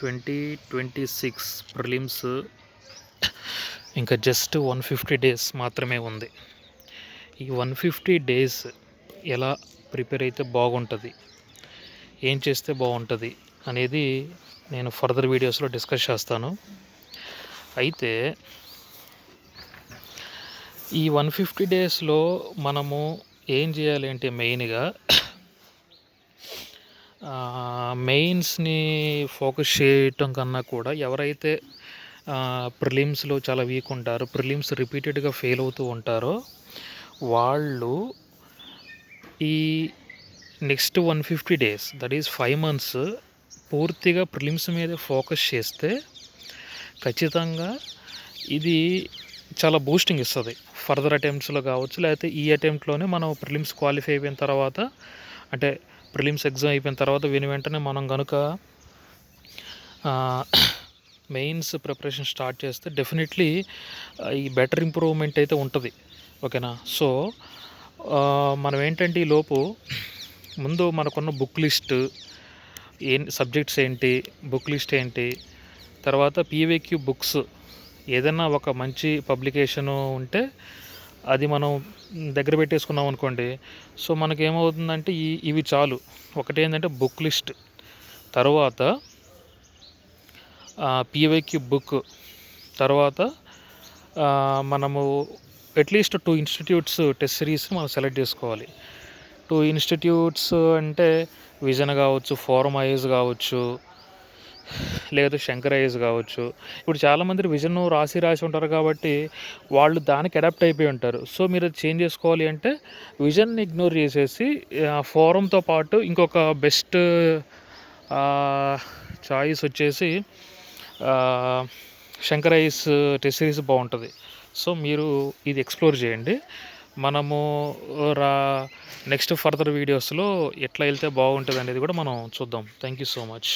2026 prelims ఇంకా just 150 days మాత్రమే ఉంది. ఈ 150 డేస్ ఎలా ప్రిపేర్ అయితే బాగుంటుంది, ఏం చేస్తే బాగుంటుంది అనేది నేను ఫర్దర్ వీడియోస్లో డిస్కస్ చేస్తాను. అయితే ఈ 150 డేస్లో మనము ఏం చేయాలి అంటే మెయిన్స్ని ఫోకస్ చేయటం కన్నా కూడా ఎవరైతే ప్రిలిమ్స్లో చాలా వీక్ ఉంటారో, ప్రిలిమ్స్ రిపీటెడ్గా ఫెయిల్ అవుతూ ఉంటారో, వాళ్ళు ఈ next 150 days, that is 5 months పూర్తిగా ప్రిలిమ్స్ మీద ఫోకస్ చేస్తే ఖచ్చితంగా ఇది చాలా బూస్టింగ్ ఇస్తుంది. ఫర్దర్ అటెంప్ట్స్లో కావచ్చు, లేకపోతే ఈ అటెంప్ట్లోనే మనం ప్రిలిమ్స్ క్వాలిఫై అయిపోయిన తర్వాత, అంటే ప్రిలిమ్స్ ఎగ్జామ్ అయిపోయిన తర్వాత వెంటనే మనం కనుక మెయిన్స్ ప్రిపరేషన్ స్టార్ట్ చేస్తే డెఫినెట్లీ ఈ బెటర్ ఇంప్రూవ్మెంట్ అయితే ఉంటుంది. ఓకేనా? సో మనం ఏంటంటే ఈ లోపు ముందు మనకున్న బుక్ లిస్ట్ సబ్జెక్ట్స్ ఏంటి, బుక్ లిస్ట్ ఏంటి, తర్వాత పీవైక్యూ బుక్స్ ఏదైనా ఒక మంచి పబ్లికేషను ఉంటే అది మనం దగ్గర పెట్టేసుకున్నాం అనుకోండి. సో మనకేమవుతుందంటే ఇవి చాలు. ఒకటి ఏంటంటే బుక్ లిస్ట్, తర్వాత పీవైక్యూ బుక్, తర్వాత మనము అట్లీస్ట్ 2 ఇన్స్టిట్యూట్స్ టెస్ట్ సిరీస్ మనం సెలెక్ట్ చేసుకోవాలి. 2 ఇన్స్టిట్యూట్స్ అంటే విజన్ కావచ్చు, ఫోరం ఐఎస్ కావచ్చు, లేదా శంకర్ ఐఎస్ కావచ్చు. ఇప్పుడు చాలామంది విజన్ రాసి ఉంటారు కాబట్టి వాళ్ళు దానికి అడాప్ట్ అయిపోయి ఉంటారు. సో మీరు అది చేంజ్ చేసుకోవాలి అంటే విజన్ని ఇగ్నోర్ చేసేసి ఫోరంతో పాటు ఇంకొక బెస్ట్ చాయిస్ వచ్చేసి శంకర్ ఐఎస్ టెస్ట్ సిరీస్ బాగుంటుంది. సో మీరు ఇది ఎక్స్ప్లోర్ చేయండి. మనము నెక్స్ట్ ఫర్దర్ వీడియోస్లో ఎట్లా వెళ్తే బాగుంటుంది అనేది కూడా మనం చూద్దాం. Thank you so much.